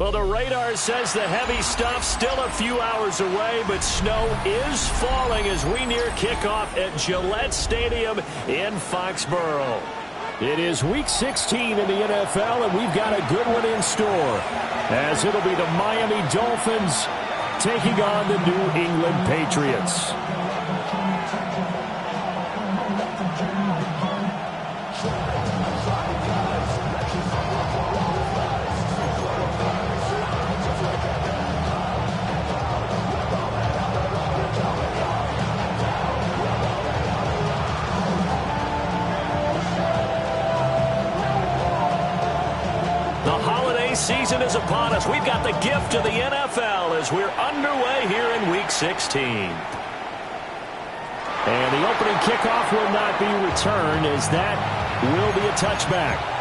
Well, the radar says the heavy stuff still a few hours away, but snow is falling as we near kickoff at Gillette Stadium in Foxborough. It is Week 16 in the NFL, and we've got a good one in store, as it'll be the Miami Dolphins taking on the New England Patriots. Season is upon us. We've got the gift of the NFL as we're underway here in Week 16. And the opening kickoff will not be returned, as that will be a touchback.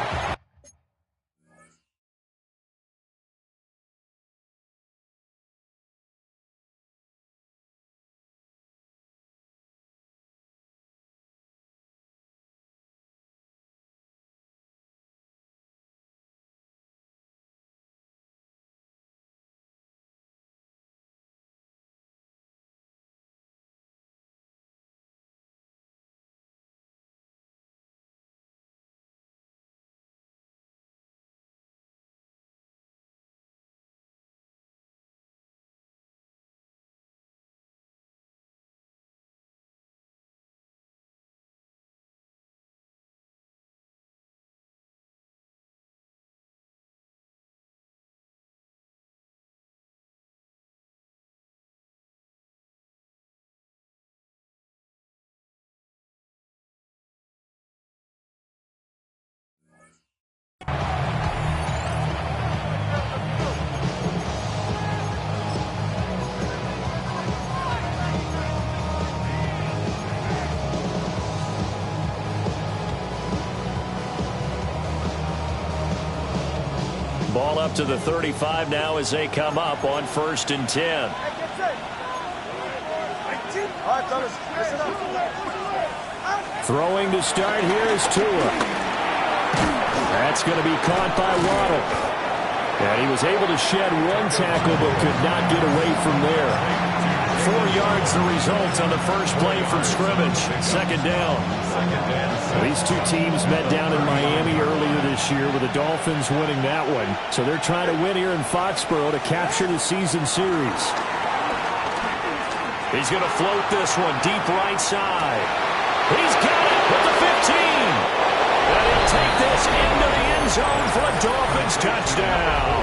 Ball up to the 35 now as they come up on 1st and 10. Throwing to start here is Tua. That's going to be caught by Waddle. And he was able to shed one tackle but could not get away from there. 4 yards the result on the first play from scrimmage. 2nd down. These two teams met down in Miami earlier this year, with the Dolphins winning that one. So they're trying to win here in Foxborough to capture the season series. He's going to float this one deep right side. He's got it with the 15. And he'll take this into the end zone for a Dolphins touchdown.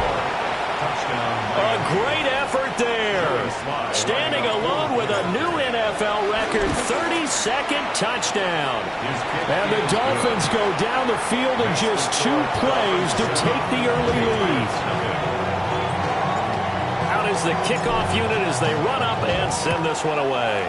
A great effort there. Standing alone with a new NFL record 32nd touchdown. And the Dolphins go down the field in just 2 plays to take the early lead. Out is the kickoff unit as they run up and send this one away.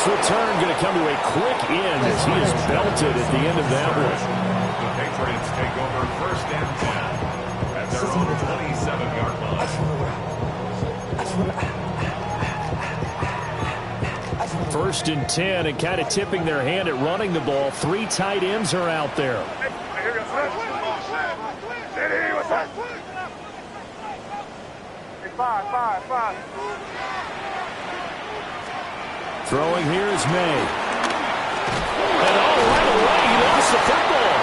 Return going to come to a quick end as he is belted at the end of that one. The Patriots take over 1st and 10 at their own 27-yard line. 1st and 10, and kind of tipping their hand at running the ball. 3 tight ends are out there. Five. Throwing here is May. And right away, he lost the football.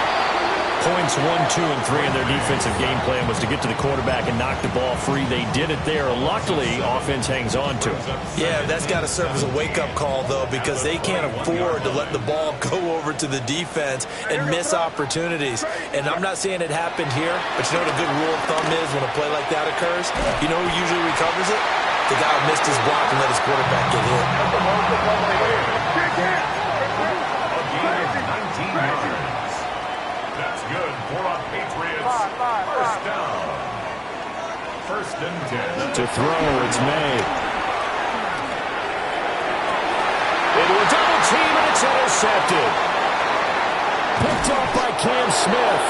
Points 1, 2, and 3 in their defensive game plan was to get to the quarterback and knock the ball free. They did it there. Luckily, offense hangs on to it. Yeah, that's got to serve as a wake-up call, though, because they can't afford to let the ball go over to the defense and miss opportunities. And I'm not saying it happened here, but you know what a good rule of thumb is when a play like that occurs? You know who usually recovers it? The guy who missed his block and let his quarterback get hit. A gain of 19 yards. That's good for a Patriots 1st down. 1st and 10. To throw, it's May. Into a double team, and it's intercepted. Picked off by Cam Smith.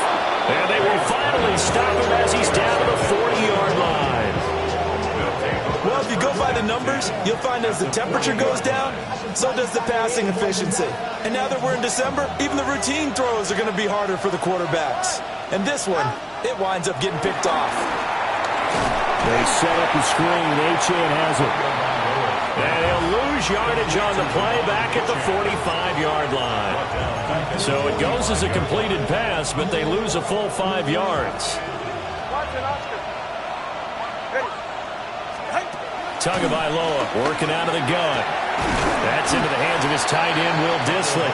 And they will finally stop him as he's down to the 40-yard line. Well, if you go by the numbers, you'll find as the temperature goes down, so does the passing efficiency. And now that we're in December, even the routine throws are going to be harder for the quarterbacks. And this one, it winds up getting picked off. They set up the screen. Achane has it. And he'll lose yardage on the play back at the 45-yard line. So it goes as a completed pass, but they lose a full 5 yards. Tagovailoa working out of the gun. That's into the hands of his tight end, Will Dissly.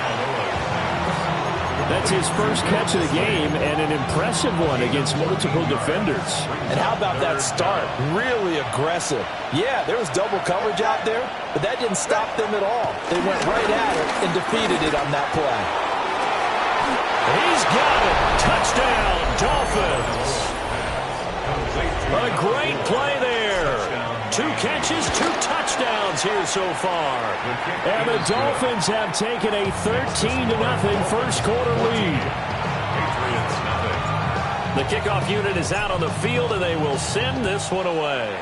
That's his first catch of the game, and an impressive one against multiple defenders. And how about that start? Really aggressive. Yeah, there was double coverage out there, but that didn't stop them at all. They went right at it and defeated it on that play. He's got it. Touchdown, Dolphins. A great play there. 2 catches, 2 touchdowns here so far. And the Dolphins have taken a 13-0 first quarter lead. The kickoff unit is out on the field, and they will send this one away.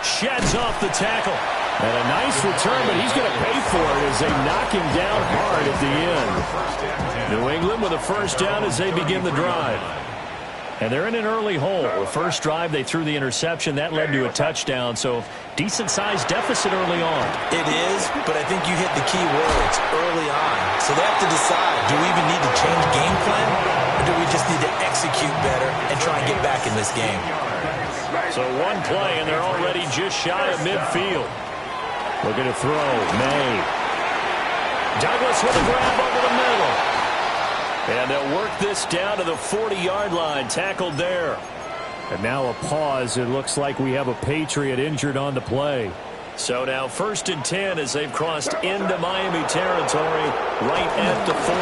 Sheds off the tackle. And a nice return, but he's going to pay for it as they knock him down hard at the end. New England with a first down as they begin the drive. And they're in an early hole. The first drive, they threw the interception. That led to a touchdown, so decent-sized deficit early on. It is, but I think you hit the key words early on. So they have to decide, do we even need to change game plan, or do we just need to execute better and try and get back in this game? So one play, and they're already just shy of midfield. Looking to throw. May. Douglas with a grab over the middle. And they'll work this down to the 40-yard line. Tackled there. And now a pause. It looks like we have a Patriot injured on the play. So now 1st and 10 as they've crossed into Miami territory right at the 40.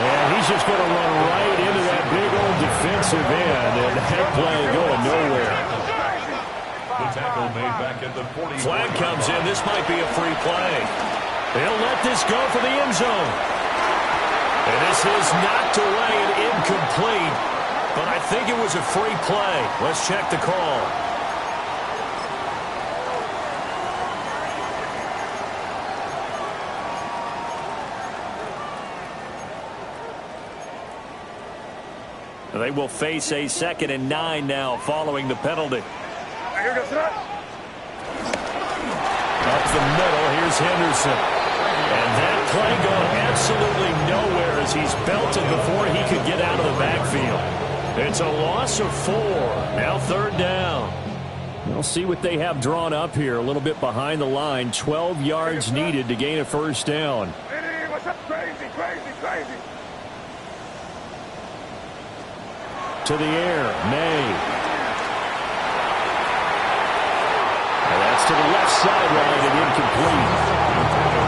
And he's just going to run right into that big old defensive end. And that play going nowhere. Tackle made back at the 40. Flag comes in. This might be a free play. They'll let this go for the end zone. And this is knocked away and incomplete. But I think it was a free play. Let's check the call. They will face a 2nd and 9 now following the penalty. Up the middle, here's Henderson. And that play going absolutely nowhere as he's belted before he could get out of the backfield. It's a loss of 4. Now 3rd down. We'll see what they have drawn up here. A little bit behind the line. 12 yards needed to gain a first down. What's up, crazy? To the air, May. That's to the left sideline and incomplete.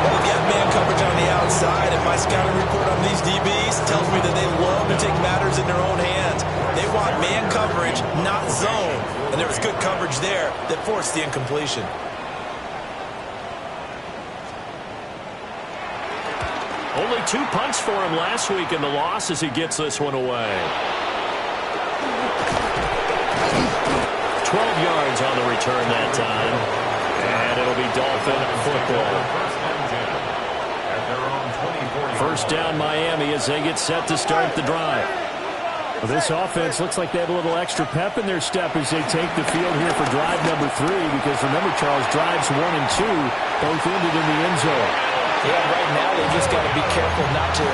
Well, if you have man coverage on the outside, and my scouting report on these DBs tells me that they love to take matters in their own hands. They want man coverage, not zone. And there was good coverage there that forced the incompletion. Only 2 punts for him last week in the loss as he gets this one away. 12 yards on the return that time. And it'll be Dolphin football. First down Miami as they get set to start the drive. Well, this offense looks like they have a little extra pep in their step as they take the field here for drive number 3. Because remember, Charles, drives 1 and 2 both ended in the end zone. Yeah, right now they just got to be careful not to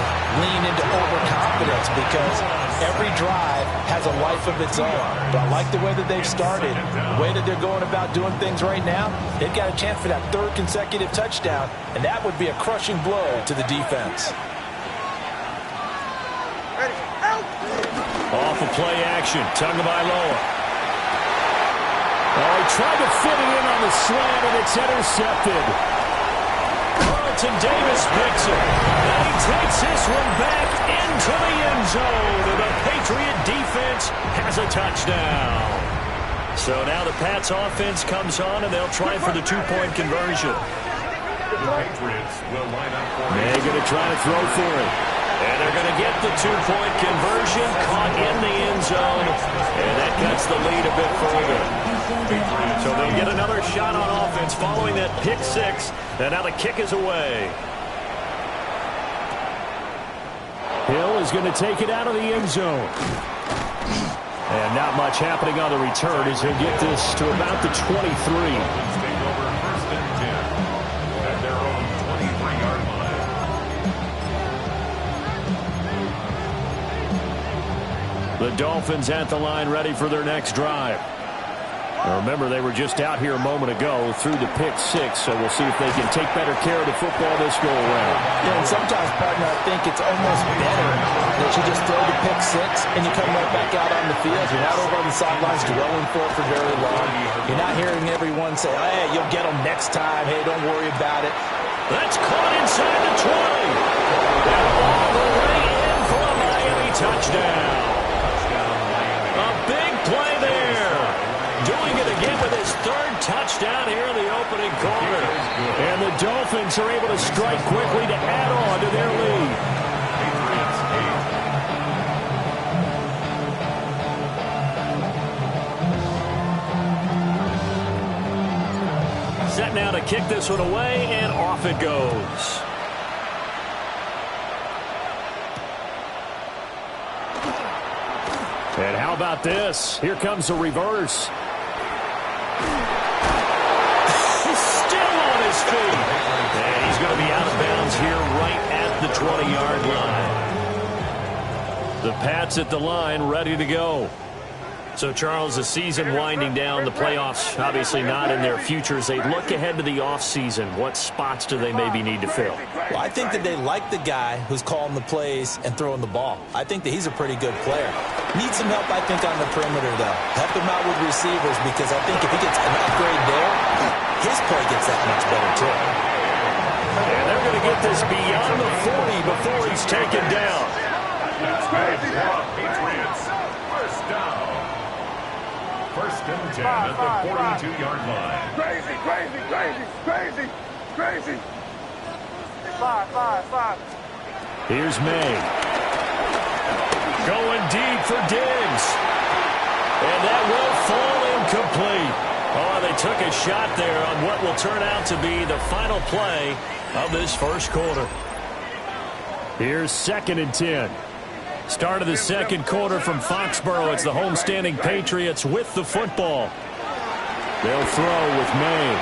lean into overconfidence because every drive has a life of its own. But I like the way that they've started, the way that they're going about doing things right now. They've got a chance for that 3rd consecutive touchdown, and that would be a crushing blow to the defense. Off of play action, Tagovailoa. Oh, he tried to fit it in on the slant, and it's intercepted. Carlton Davis picks it. And he takes this one back into the end zone. And the Patriot defense has a touchdown. So now the Pats offense comes on, and they'll try for the 2-point conversion. The Patriots will line up for They're going to try to throw for it. And they're going to get the two-point conversion, caught in the end zone, and that cuts the lead a bit further. So they'll get another shot on offense following that pick six, and now the kick is away. Hill is going to take it out of the end zone. And not much happening on the return as he'll get this to about the 23. The Dolphins at the line ready for their next drive. Now remember, they were just out here a moment ago through the pick six, so we'll see if they can take better care of the football this go-around. Yeah, and sometimes, partner, I think it's almost better that you just throw the pick six and you come right back out on the field. You're not over on the sidelines dwelling for very long. You're not hearing everyone say, hey, you'll get them next time. Hey, don't worry about it. That's caught inside the 20. And all the way in for a Miami touchdown. A big play there. Doing it again with his third touchdown here in the opening quarter. And the Dolphins are able to strike quickly to add on to their lead. Set now to kick this one away, and off it goes. And how about this? Here comes the reverse. He's still on his feet. And he's going to be out of bounds here right at the 20-yard line. The Pats at the line ready to go. So, Charles, the season winding down, the playoffs obviously not in their futures. They look ahead to the offseason. What spots do they maybe need to fill? Well, I think that they like the guy who's calling the plays and throwing the ball. I think that he's a pretty good player. Needs some help, I think, on the perimeter, though. Help him out with receivers because I think if he gets an upgrade there, his play gets that much better, too. And they're going to get this beyond the 40 before he's taken down. That's big for Patriots. First down. First and 10 at the 42-yard line. Crazy, crazy, crazy, crazy, crazy. Five. Here's May. Going deep for Diggs. And that will fall incomplete. Oh, they took a shot there on what will turn out to be the final play of this first quarter. Here's 2nd and 10. Start of the second quarter from Foxborough. It's the homestanding Patriots with the football. They'll throw with May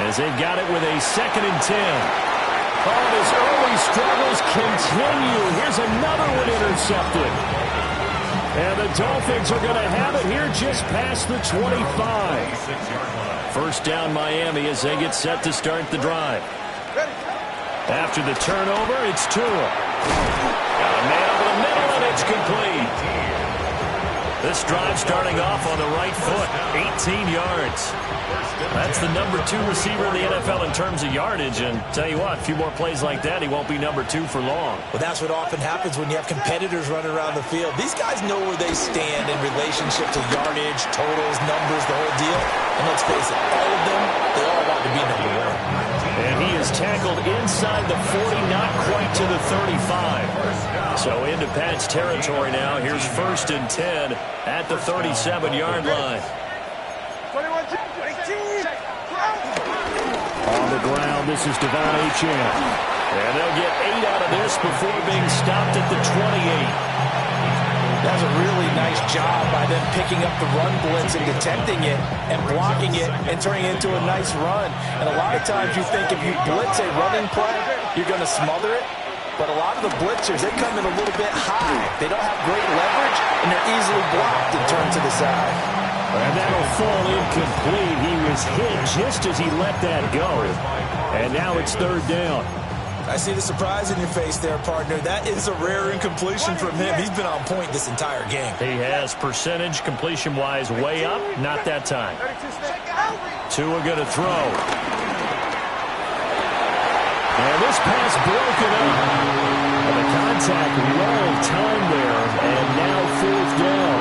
as they've got it with a 2nd and 10. Oh, his early struggles continue. Here's another one intercepted. And the Dolphins are going to have it here just past the 25. First down Miami as they get set to start the drive. After the turnover, it's Tua. Got a man over the middle, and it's complete. This drive starting off on the right foot, 18 yards. That's the number 2 receiver in the NFL in terms of yardage. And tell you what, a few more plays like that, he won't be number 2 for long. Well, that's what often happens when you have competitors running around the field. These guys know where they stand in relationship to yardage, totals, numbers, the whole deal. And let's face it, all of them, they all want to be number 1. And he is tackled inside the 40, not quite to the 35. So into Pats territory now. Here's 1st and 10 at the 37-yard line. On the ground, this is Devon Achane. And they'll get 8 out of this before being stopped at the 28. That was a really nice job by them picking up the run blitz and detecting it and blocking it and turning it into a nice run. And a lot of times you think if you blitz a running play, you're going to smother it. But a lot of the blitzers, they come in a little bit high. They don't have great leverage, and they're easily blocked and turned to the side. And that'll fall incomplete. He was hit just as he let that go. And now it's 3rd down. I see the surprise in your face there, partner. That is a rare incompletion from him. He's been on point this entire game. He has percentage completion-wise way up. Not that time. Tua going to throw. And this pass broken up. And the contact well timed there. And now 4th down.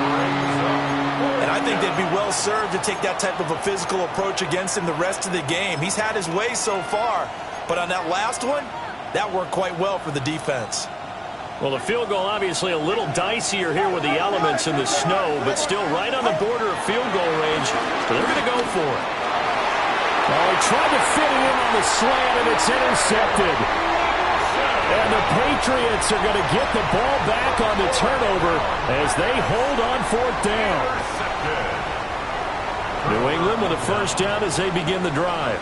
And I think they'd be well served to take that type of a physical approach against him the rest of the game. He's had his way so far. But on that last one, that worked quite well for the defense. Well, the field goal obviously a little dicier here with the elements in the snow, but still right on the border of field goal range. So they're going to go for it. Oh, he tried to fit it in on the slant, and it's intercepted. And the Patriots are going to get the ball back on the turnover as they hold on fourth down. New England with a first down as they begin the drive.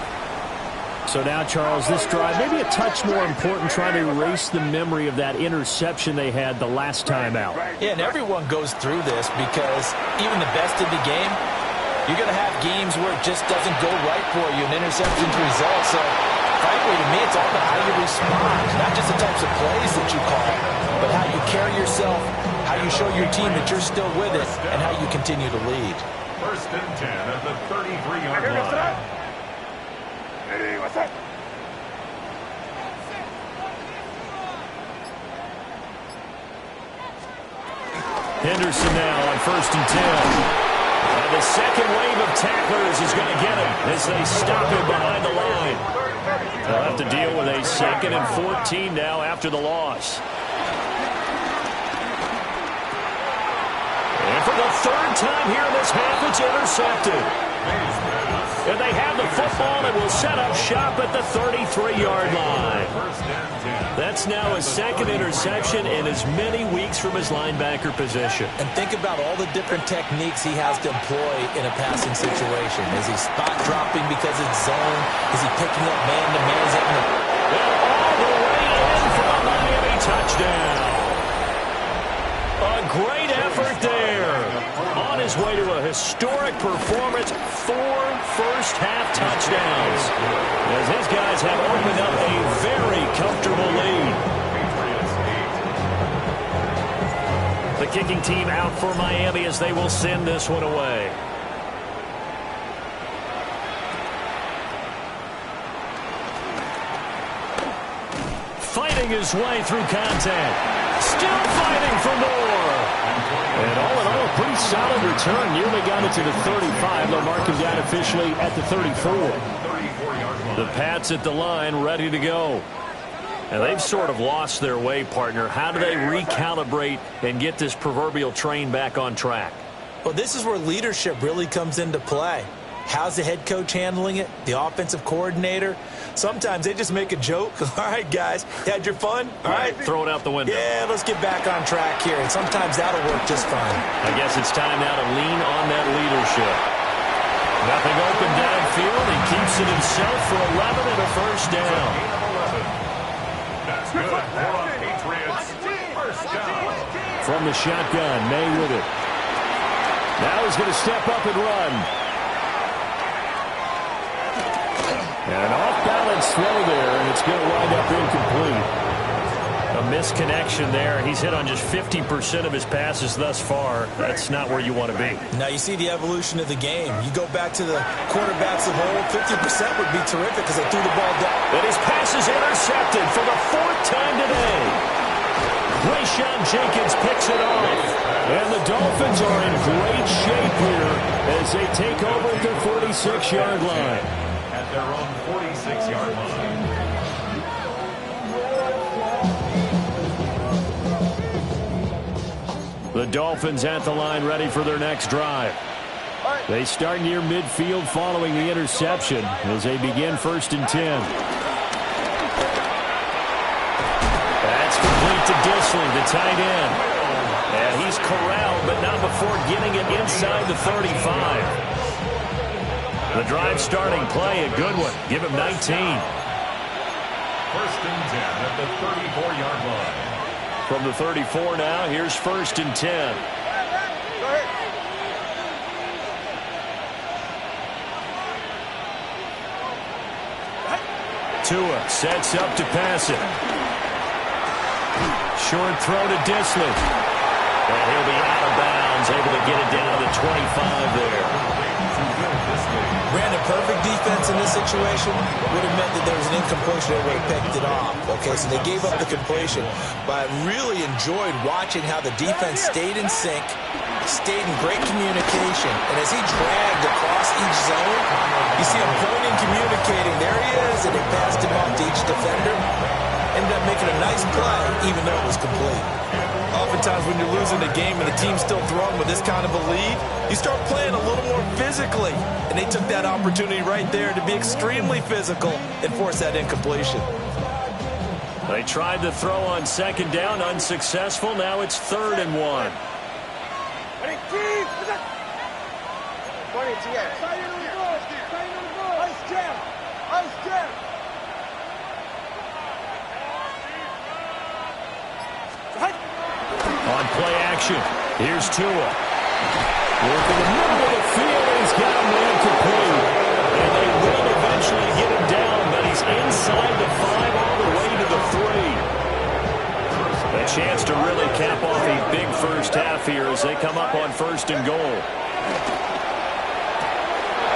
So now, Charles, this drive maybe a touch more important, trying to erase the memory of that interception they had the last time out. Yeah, and everyone goes through this because even the best in the game, you're going to have games where it just doesn't go right for you, and interceptions result. So, frankly, to me, it's all about how you respond, not just the types of plays that you call, but how you carry yourself, how you show your team that you're still with it, and how you continue to lead. First and 10 at the 33-yard line. Hey, what's up? Henderson now on first and 10. And the second wave of tacklers is going to get him as they stop him behind the line. They'll have to deal with a 2nd and 14 now after the loss. And for the third time here in this half, it's intercepted. And they have the football and will set up shop at the 33-yard line. That's now his 2nd interception in as many weeks from his linebacker position. And think about all the different techniques he has to employ in a passing situation. Is he spot dropping because it's zone? Is he picking up man-to-man? Is that all the way in for a Miami touchdown. A great effort there. On his way to a historic performance, 4 first-half touchdowns, as his guys have opened up a very comfortable lead. The kicking team out for Miami as they will send this one away. Fighting his way through contact. Still fighting for more. And all in all, a pretty solid return. Nearly got it to the 35. They'll mark him down officially at the 34. The Pats at the line, ready to go. And they've sort of lost their way, partner. How do they recalibrate and get this proverbial train back on track? Well, this is where leadership really comes into play. How's the head coach handling it? The offensive coordinator? Sometimes they just make a joke. All right, guys, you had your fun? All right. Throw it out the window. Yeah, let's get back on track here. And sometimes that'll work just fine. I guess it's time now to lean on that leadership. Nothing open downfield. He keeps it himself for 11 and a first down. That's good for the Patriots. First down. From the shotgun, May with it. Now he's going to step up and run. And an off-balance throw there, and it's going to wind up incomplete. A misconnection there. He's hit on just 50% of his passes thus far. That's not where you want to be. Now you see the evolution of the game. You go back to the quarterbacks of old, 50% would be terrific because they threw the ball down. And his pass is intercepted for the 4th time today. Rayshawn Jenkins picks it off. And the Dolphins are in great shape here as they take over at their 46-yard line. At their own 46-yard line. The Dolphins at the line ready for their next drive. They start near midfield following the interception as they begin 1st and 10. That's complete to Disley, the tight end. And he's corralled, but not before getting it inside the 35. The drive starting play, a good one. Give him 19. 1st and 10 at the 34-yard line. From the 34 now, here's 1st and 10. Tua sets up to pass it. Short throw to Disley. And he'll be out of bounds, able to get it down to 25 there. Brandon, perfect defense in this situation would have meant that there was an incompletion. They would have picked it off. Okay, so they gave up the completion. But I really enjoyed watching how the defense stayed in sync, stayed in great communication. And as he dragged across each zone, you see him pointing, communicating. There he is, and they passed him off to each defender. ended up making a nice play, even though it was complete. Oftentimes when you're losing a game and the team's still throwing with this kind of a lead, you start playing a little more physically. And they took that opportunity right there to be extremely physical and force that incompletion. They tried to throw on second down, unsuccessful. Now it's 3rd and 1. On play action, here's Tua. Working the middle of the field, he's got a man complete. And they will eventually get him down, but he's inside the 5 all the way to the 3. A chance to really cap off a big first half here as they come up on 1st and goal.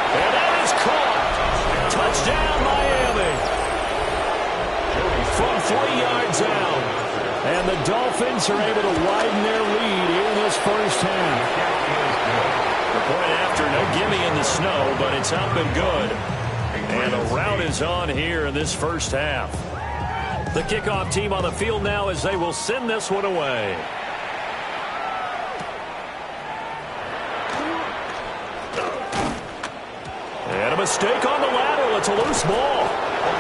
And that is caught. Touchdown, Miami. From 3 yards out. And the Dolphins are able to widen their lead in this first half. The point after, no gimme in the snow, but it's up and good. And the rout is on here in this first half. The kickoff team on the field now as they will send this one away. And a mistake on the lateral. It's a loose ball.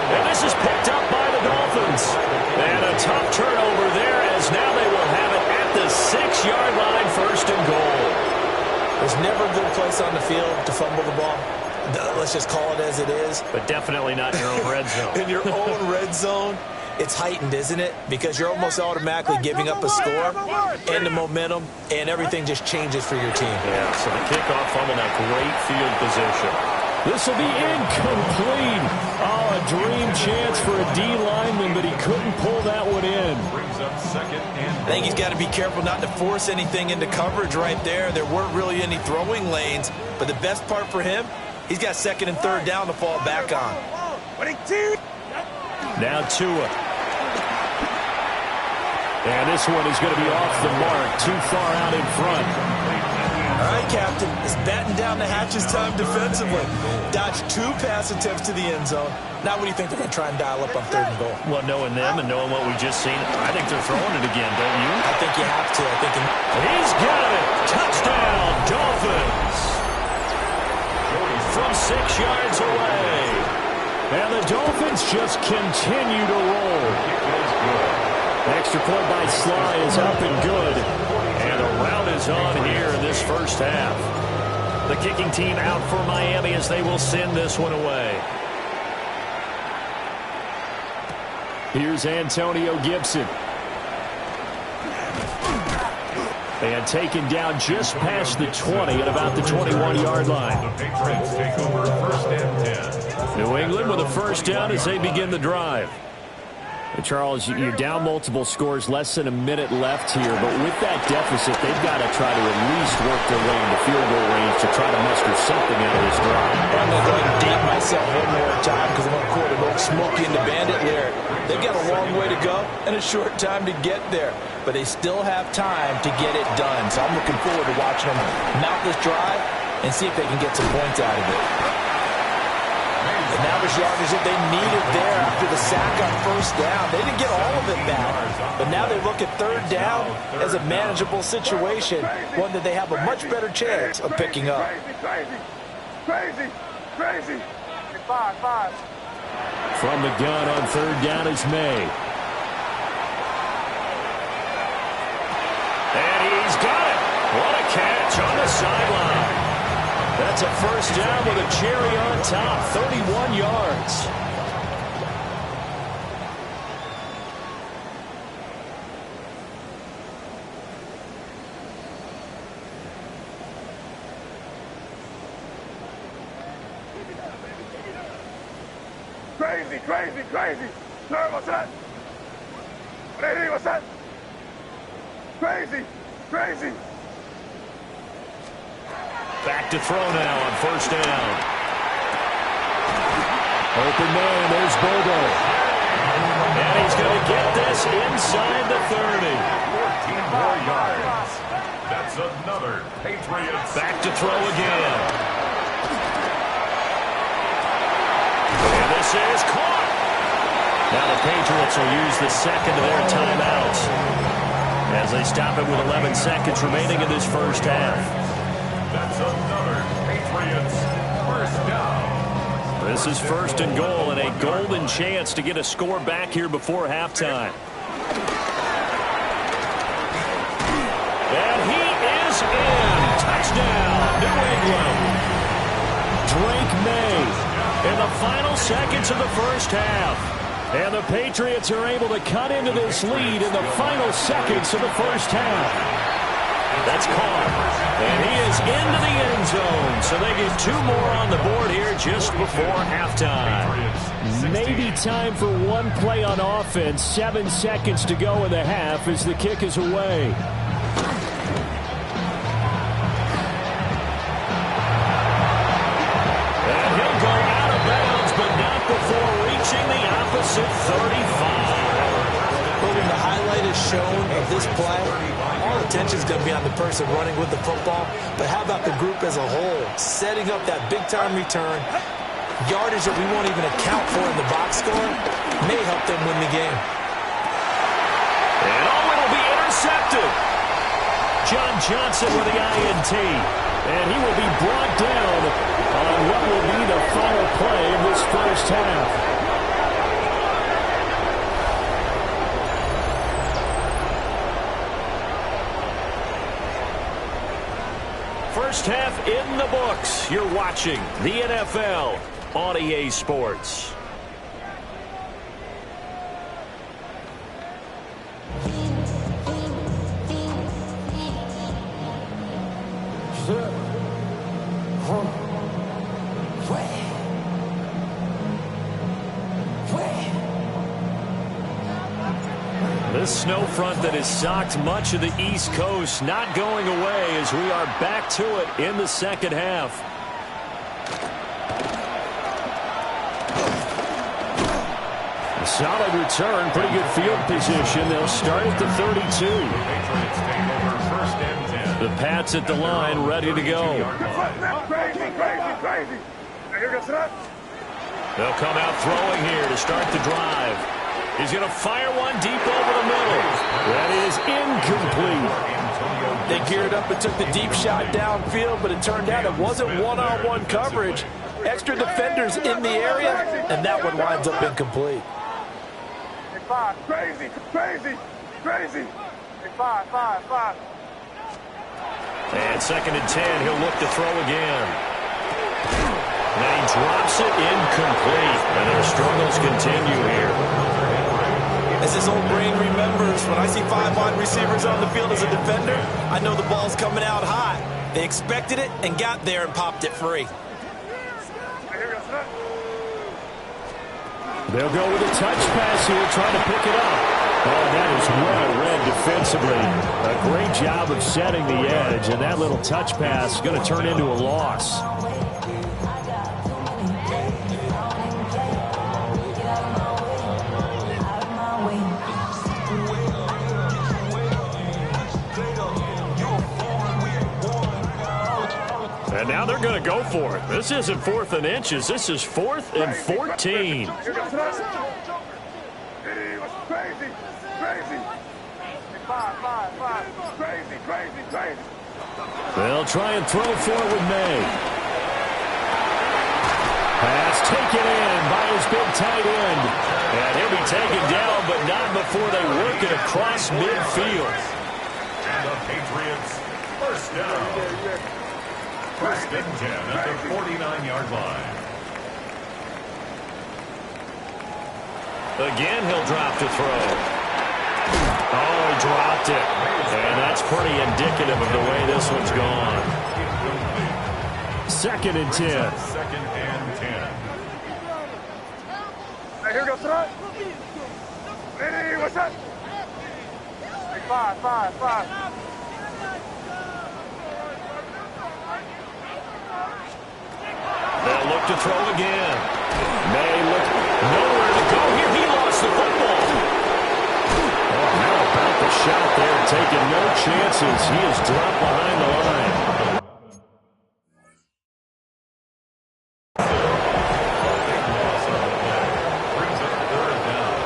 And this is picked up by the Dolphins. And a tough turnover there as now they will have it at the 6-yard line, 1st and goal. There's never a good place on the field to fumble the ball. Let's just call it as it is. But definitely not in your own red zone. In your own red zone, it's heightened, isn't it? Because you're almost automatically giving up a score and the momentum, and everything just changes for your team. Yeah, so the kickoff fumble, now great field position. This will be incomplete. Oh, a dream chance for a D lineman, but he couldn't pull that one in. Brings up 2nd and I think he's got to be careful not to force anything into coverage right there. There weren't really any throwing lanes, but the best part for him, he's got 2nd and 3rd down to fall back on. Now Tua. And this one is going to be off the mark, too far out in front. All right, Captain, it's batten down the hatches time defensively. Dodged 2 pass attempts to the end zone. Now what do you think they're going to try and dial up on 3rd and goal? Well, knowing them and knowing what we just seen, I think they're throwing it again, don't you? I think you have to. He's got it. Touchdown, Dolphins. From 6 yards away. And the Dolphins just continue to roll. Extra point by Sly is up and good. And the rout is on here in this first half. The kicking team out for Miami as they will send this one away. Here's Antonio Gibson. And taken down just past the 20 at about the 21-yard line. the Patriots take over 1st and 10. New England with a first down as they begin the drive. And Charles, you're down multiple scores, less than a minute left here, but with that deficit, they've got to try to at least work their way into field goal range to try to muster something out of this drive. I'm going to go ahead and date myself one more time because I want to quote an old Smokey and the Bandit lyric. They've got a long way to go and a short time to get there, but they still have time to get it done. So I'm looking forward to watching them mount this drive and see if they can get some points out of it. And now the yardage that they needed there after the sack on 1st down. They didn't get all of it back, but now they look at 3rd down as a manageable situation, one that they have a much better chance of picking up. Crazy. 5. From the gun on 3rd down is May. And he's got it. What a catch on the sideline. That's a first down with a cherry on top, 31 yards. Crazy. Sir, what's that? Lady, what's that? Crazy. Back to throw now on 1st down. Open man, there's Bobo. And he's going to get this inside the 30. 14 more yards. That's another Patriots. Back to throw again. And this is caught. Now the Patriots will use the second of their timeouts as they stop it with 11 seconds remaining in this first half. That's another Patriots first down. This is first and goal and a golden chance to get a score back here before halftime. And he is in. Touchdown, New England. Drake May in the final seconds of the first half. And the Patriots are able to cut into this lead in the final seconds of the first half. That's caught. And he is into the end zone. So they get two more on the board here just before halftime. Maybe time for one play on offense. 7 seconds to go in the half as the kick is away. And he'll go out of bounds, but not before reaching the opposite 35. But when the highlight is shown of this play, all attention is going to be on the person running with the football. But how about the group as a whole? Setting up that big-time return, yardage that we won't even account for in the box score, may help them win the game. And it'll be intercepted. John Johnson with the INT. And he will be brought down on what will be the final play of this first half. First half in the books. You're watching the NFL on EA Sports. This snow front that has socked much of the East Coast not going away as we are back to it in the second half. A solid return, pretty good field position. They'll start at the 32. Patriots take over first and 10. The Pats at the line, ready to go. Crazy. Now here goes that. They'll come out throwing here to start the drive. He's going to fire one deep over the middle. That is incomplete. They geared up and took the deep shot downfield, but it turned out it wasn't one-on-one coverage. Extra defenders in the area, and that one winds up incomplete. Crazy. Five. And second and 10, he'll look to throw again. And he drops it incomplete. And their struggles continue here. As his old brain remembers, when I see 5 wide receivers on the field as a defender, I know the ball's coming out high. They expected it and got there and popped it free. They'll go with a touch pass here, trying to pick it up. Oh, that is well read defensively. A great job of setting the edge, and that little touch pass is going to turn into a loss. And now they're going to go for it. This isn't 4th and inches. This is 4th and 14. Crazy. They'll try and throw for it with May. Pass taken in by his big tight end. And he'll be taken down, but not before they work it across midfield. And the Patriots first down. First and 10 at the 49-yard line. Again, he'll drop to throw. Oh, he dropped it. And that's pretty indicative of the way this one's gone. Second and 10. Second and 10. Now here goes that. Hey, what's that? Five. They'll look to throw again. May look nowhere to go here. He lost the football. Oh, how about the shot there? Taking no chances. He is dropped behind the line. Brings up third down.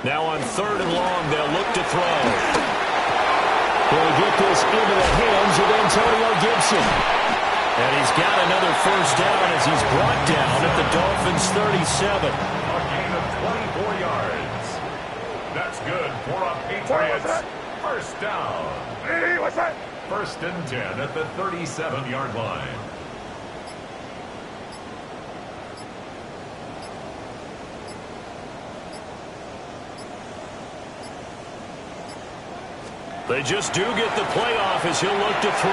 Now on 3rd and long, they'll look to throw. They'll get this into the hands of Antonio Gibson. And he's got another first down as he's brought down at the Dolphins' 37. A gain of 24 yards. That's good for a Patriots first down. Hey, what's that? 1st and 10 at the 37-yard line. They just do get the playoff as he'll look to throw.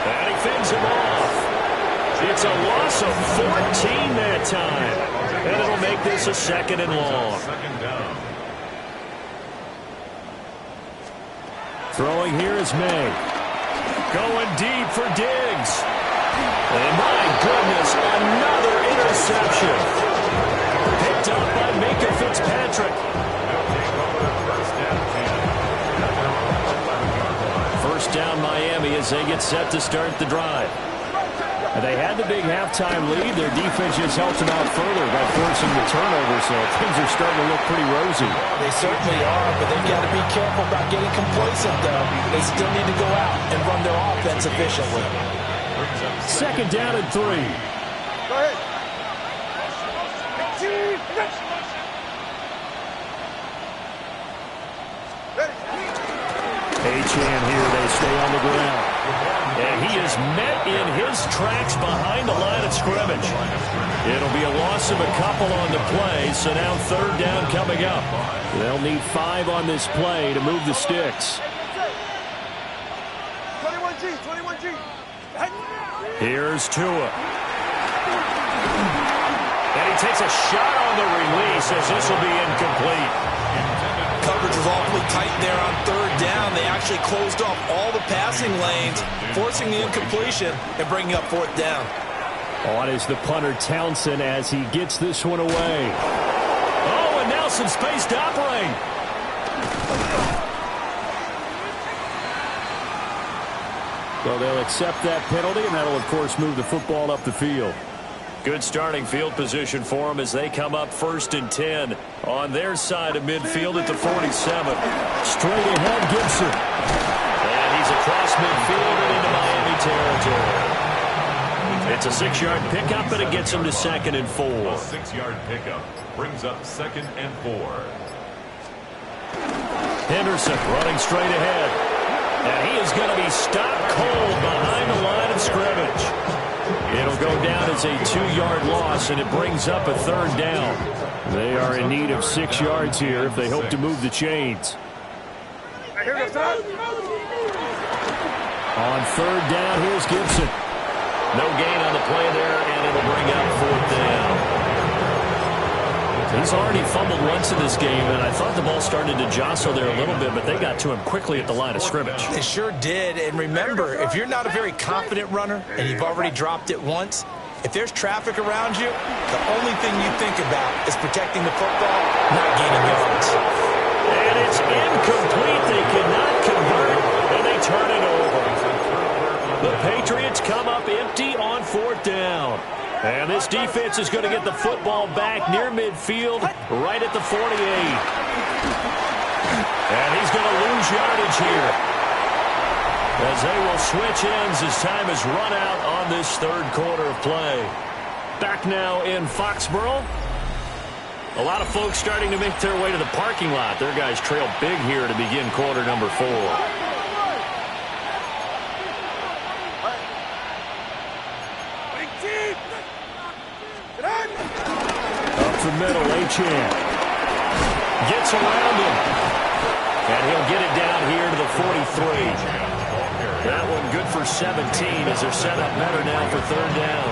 And he fends him off. It's a loss of 14 that time. And it'll make this a 2nd and long. 2nd down. Throwing here is May. Going deep for Diggs. And my goodness, another interception. Picked up by Minkah Fitzpatrick. They'll take over 1st and 10 at their own 11-yard line. First down Miami as they get set to start the drive. They had the big halftime lead. Their defense just helped them out further by forcing the turnover, so things are starting to look pretty rosy. They certainly are, but they've got to be careful about getting complacent, though. They still need to go out and run their offense efficiently. 2nd down and 3. Go ahead. Achane here, they stay on the ground. And he is met in his tracks behind the line of scrimmage. It'll be a loss of a couple on the play, so now 3rd down coming up. They'll need 5 on this play to move the sticks. 21G, 21G. Here's Tua. And he takes a shot on the release as this will be incomplete. Coverage was awfully tight there on 3rd down. They actually closed off all the passing lanes, forcing the incompletion and bringing up 4th down. On is the punter Townsend as he gets this one away. Oh, and now some space to operate. So they'll accept that penalty, and that'll, of course, move the football up the field. Good starting field position for them as they come up 1st and 10 on their side of midfield at the 47. Straight ahead, Gibson. And he's across midfield and into Miami territory. It's a 6-yard pickup, and it gets him to 2nd and 4. A 6-yard pickup brings up 2nd and 4. Henderson running straight ahead. And he is going to be stopped cold behind the line of scrimmage. It'll go down as a 2-yard loss, and it brings up a 3rd down. They are in need of 6 yards here if they hope to move the chains. Here goes that. On 3rd down, here's Gibson. No gain on the play there, and it'll bring up 4th down. He's already fumbled once in this game, and I thought the ball started to jostle there a little bit, but they got to him quickly at the line of scrimmage. They sure did, and remember, if you're not a very confident runner and you've already dropped it once, if there's traffic around you, the only thing you think about is protecting the football, not gaining yards. And it's incomplete. They cannot convert, and they turn it over. The Patriots come up empty on 4th down. And this defense is going to get the football back near midfield, right at the 48. And he's going to lose yardage here, as they will switch ends as time is run out on this 3rd quarter of play. Back now in Foxborough. A lot of folks starting to make their way to the parking lot. Their guys trail big here to begin quarter number 4. Up the middle, Achane gets around him, and he'll get it down here to the 43. That one good for 17 as they're set up better now for 3rd down.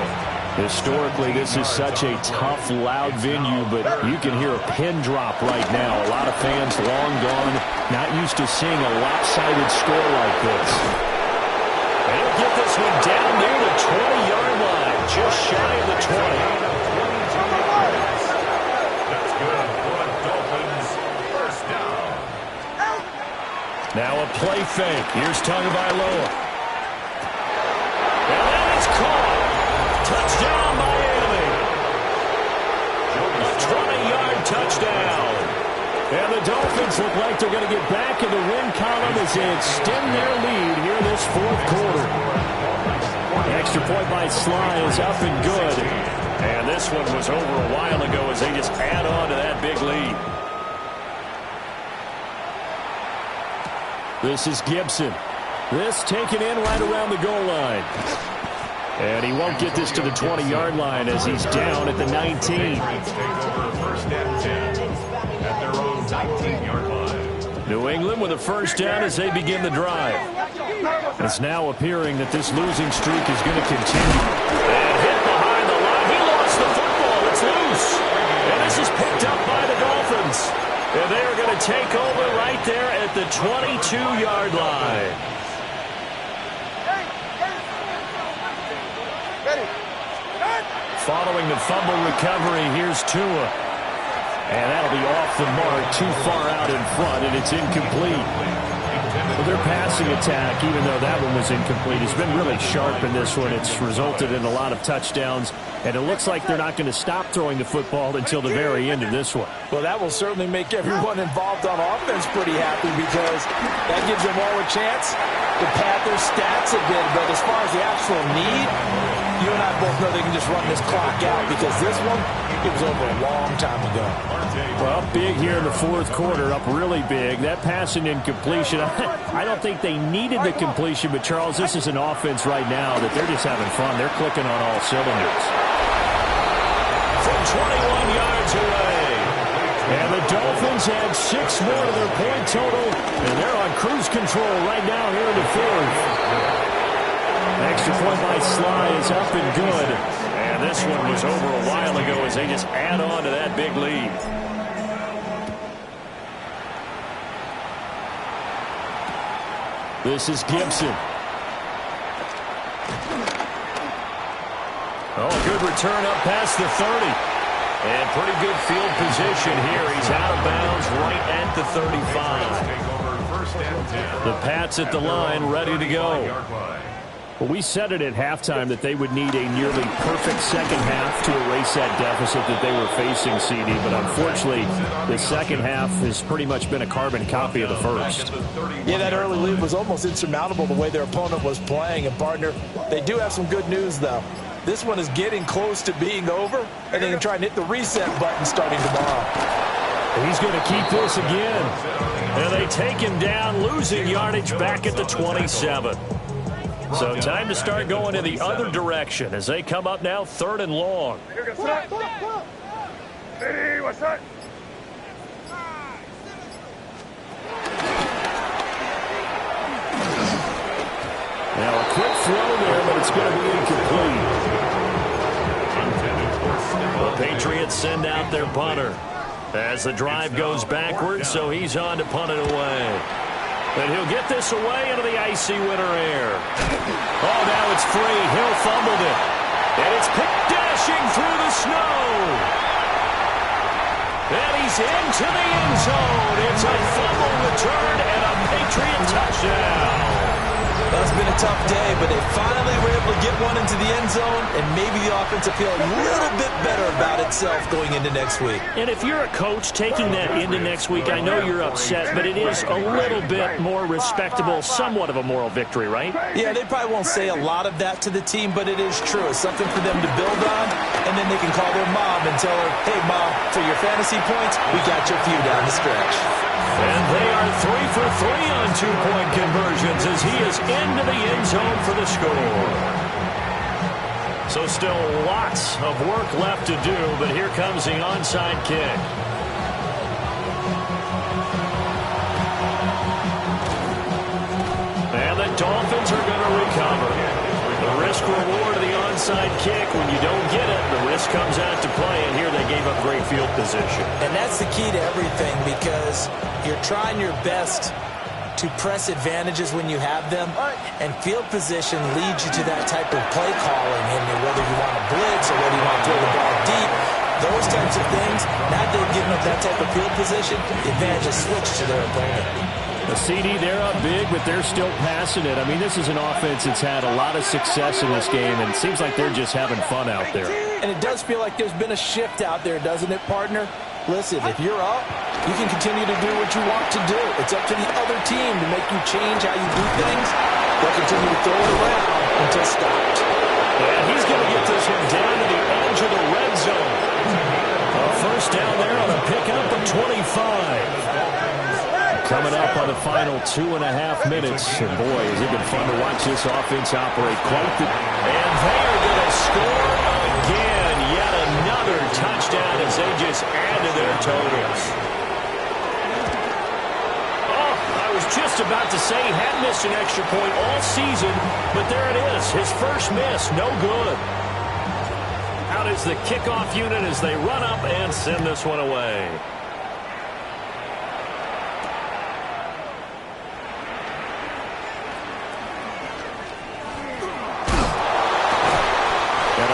Historically, this is such a tough, loud venue, but you can hear a pin drop right now. A lot of fans long gone, not used to seeing a lopsided score like this. And he'll get this one down near the 20-yard line, just shy of the 20. That's good for a Dolphins first down. Now a play fake. Here's Tagovailoa. And then it's caught. Touchdown, Miami. A 20-yard touchdown. And the Dolphins look like they're going to get back in the win column as they extend their lead here in this fourth quarter. The extra point by Sly is up and good. And this one was over a while ago as they just add on to that big lead. This is Gibson. This taken in right around the goal line. And he won't get this to the 20-yard line as he's down at the 19. Take over first and 10 at their own 19-yard line. New England with a first down as they begin the drive. It's now appearing that this losing streak is going to continue. And hit behind the line. He lost the football. It's loose. And this is picked up by the Dolphins. And they are going to take over right there at the 22-yard line. Following the fumble recovery, here's Tua. And that'll be off the mark, too far out in front, and it's incomplete. Well, their passing attack, even though that one was incomplete, has been really sharp in this one. It's resulted in a lot of touchdowns, and it looks like they're not going to stop throwing the football until the very end of this one. Well, that will certainly make everyone involved on offense pretty happy because that gives them all a chance to pad their stats a bit. But as far as the actual need, you and I both know they can just run this clock out because this one, it was over a long time ago. Well, big here in the fourth quarter, up really big. That pass and incompletion, I don't think they needed the completion, but Charles, this is an offense right now that they're just having fun. They're clicking on all cylinders. From 21 yards away. And the Dolphins add 6 more to their point total, and they're on cruise control right now here in the fourth. Extra point by Sly is up and good. And this one was over a while ago as they just add on to that big lead. This is Gibson. Oh, good return up past the 30. And pretty good field position here. He's out of bounds right at the 35. Take over first and 10. The Pats at the line, ready to go. Well, we said it at halftime that they would need a nearly perfect second half to erase that deficit that they were facing, CD. But unfortunately, the second half has pretty much been a carbon copy of the first. Yeah, that early lead was almost insurmountable the way their opponent was playing. And, partner, they do have some good news, though. This one is getting close to being over, and they can try and hit the reset button starting tomorrow. He's going to keep this again. And they take him down, losing yardage back at the 27. So time to start going in the other direction as they come up now 3rd and long. Hey, what's that? Now a quick throw there, but it's going to be incomplete. The Patriots send out their punter as the drive goes backwards, so he's on to punt it away. And he'll get this away into the icy winter air. Oh, now it's free. Hill fumbled it. And it's picked dashing through the snow. And he's into the end zone. It's a fumble return and a Patriot touchdown. Well, it's been a tough day, but they finally were able to get one into the end zone, and maybe the offense will feel a little bit better about itself going into next week. And if you're a coach taking that into next week, I know you're upset, but it is a little bit more respectable, somewhat of a moral victory, right? Yeah, they probably won't say a lot of that to the team, but it is true. It's something for them to build on, and then they can call their mom and tell her, hey, Mom, for your fantasy points, we got your few down the stretch. And they are 3 for 3 on 2-point conversions as he is into the end zone for the score. So still lots of work left to do, but here comes the onside kick. And the Dolphins are going to recover. The risk-reward of the onside kick, when you don't get it, the risk comes out to play, and here they gave up great field position. And that's the key to everything because you're trying your best to press advantages when you have them, and field position leads you to that type of play calling, and whether you want to blitz or whether you want to throw the ball deep, those types of things, now they've given up that type of field position, the advantage is switched to their opponent. The CD, they're up big, but they're still passing it. I mean, this is an offense that's had a lot of success in this game, and it seems like they're just having fun out there. And it does feel like there's been a shift out there, doesn't it, partner? Listen, if you're up, you can continue to do what you want to do. It's up to the other team to make you change how you do things. They'll continue to throw it around until stopped. And he's going to get this one down to the edge of the red zone. A first down there on a pickup of 25. Coming up on the final 2.5 minutes. And boy, has it been fun to watch this offense operate quite the... And they are going to score again. Yet another touchdown as they just add to their totals. Oh, I was just about to say he hadn't missed an extra point all season, but there it is. His first miss, no good. Out is the kickoff unit as they run up and send this one away.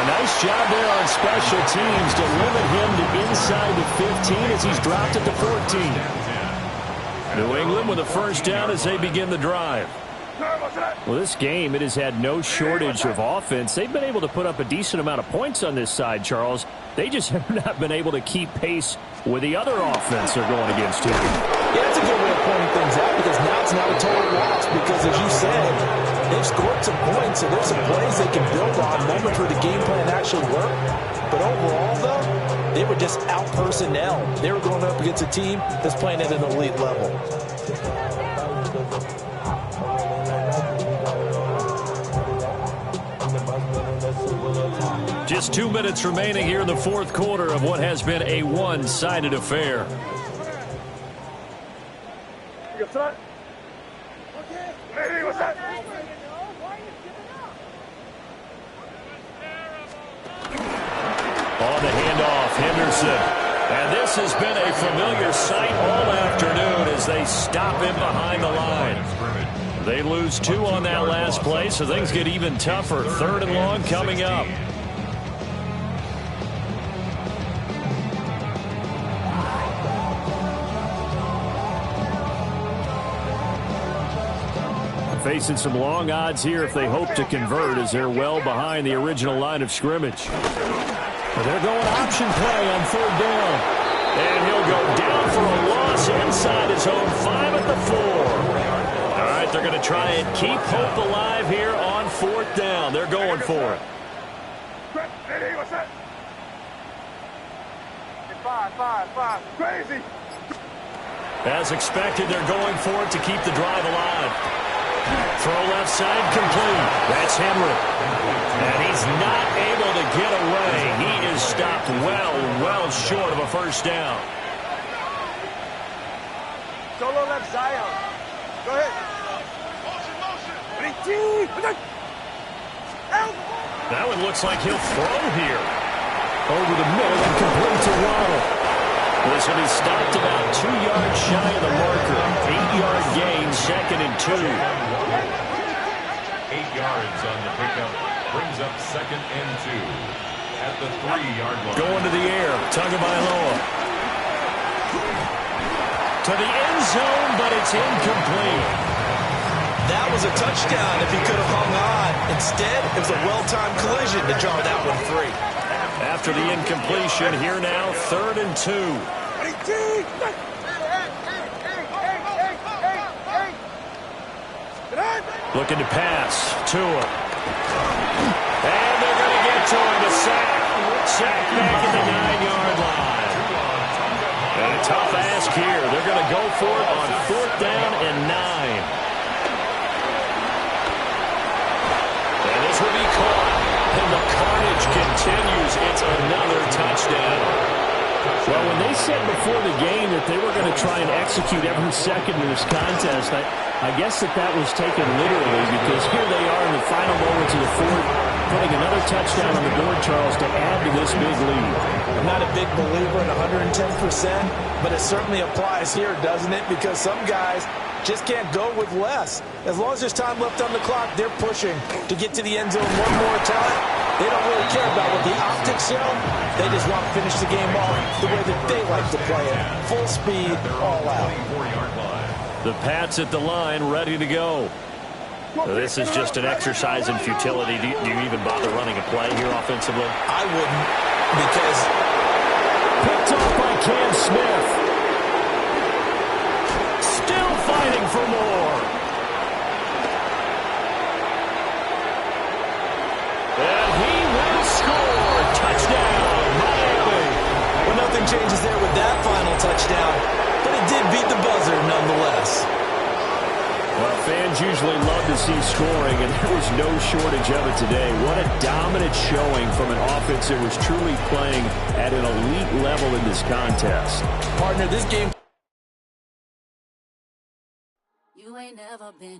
Nice job there on special teams to limit him to inside the 15 as he's dropped at the 14. New England with a first down as they begin the drive. Well, this game, it has had no shortage of offense. They've been able to put up a decent amount of points on this side, Charles. They just have not been able to keep pace with the other offense they're going against here. Yeah, that's a good way of pointing things out because now it's not a total loss because, as you said, they've scored some points and there's some plays they can build on, moments where the game plan actually worked. But overall, though, they were just out-personnel. They were going up against a team that's playing at an elite level. Just 2 minutes remaining here in the fourth quarter of what has been a one-sided affair. On the handoff, Henderson. And this has been a familiar sight all afternoon as they stop him behind the line. They lose 2 on that last play, so things get even tougher. 3rd and long coming up. Facing some long odds here if they hope to convert as they're well behind the original line of scrimmage. They're going option play on 3rd down. And he'll go down for a loss inside his own 5 at the 4. All right, they're going to try and keep hope alive here on 4th down. They're going for it. Crazy. As expected, they're going for it to keep the drive alive. Throw left side complete. That's Henry. And he's not able to get away. He is stopped well short of a first down. Solo left Zion. Go ahead. That one looks like he'll throw here. Over the middle and complete to Waddle. This will be stopped about 2 yards shy of the marker. 8-yard gain, 2nd and 2. 8 yards on the pickup. Brings up 2nd and 2 at the 3-yard line. Going to the air. Tagovailoa. To the end zone, but it's incomplete. That was a touchdown if he could have hung on. Instead, it was a well-timed collision to draw that one free. After the incompletion, here now, 3rd and 2. Looking to pass. Tua. And they're going to get to him. A sack. Sack back at the 9-yard line. And a tough ask here. They're going to go for it on 4th down and 9. And this will be caught. And the carnage continues. It's another touchdown. Well, when they said before the game that they were going to try and execute every second of this contest, I guess that was taken literally because here they are in the final moments of the fourth, putting another touchdown on the board, Charles, to add to this big lead. I'm not a big believer in 110%, but it certainly applies here, doesn't it? Because some guys just can't go with less. As long as there's time left on the clock, they're pushing to get to the end zone one more time. They don't really care about what the optics show. They just want to finish the game off the way that they like to play it. Full speed, all out. The Pats at the line, ready to go. So this is just an exercise in futility. Do you even bother running a play here offensively? I wouldn't, because picked off by Cam Smith. Still fighting for more. And he will score. Touchdown, Miami. Well, nothing changes there with that final touchdown, but it did beat the buzzer nonetheless. Well, fans usually love to see scoring, and there was no shortage of it today. What a dominant showing from an offense that was truly playing at an elite level in this contest. Partner, this game... You ain't never been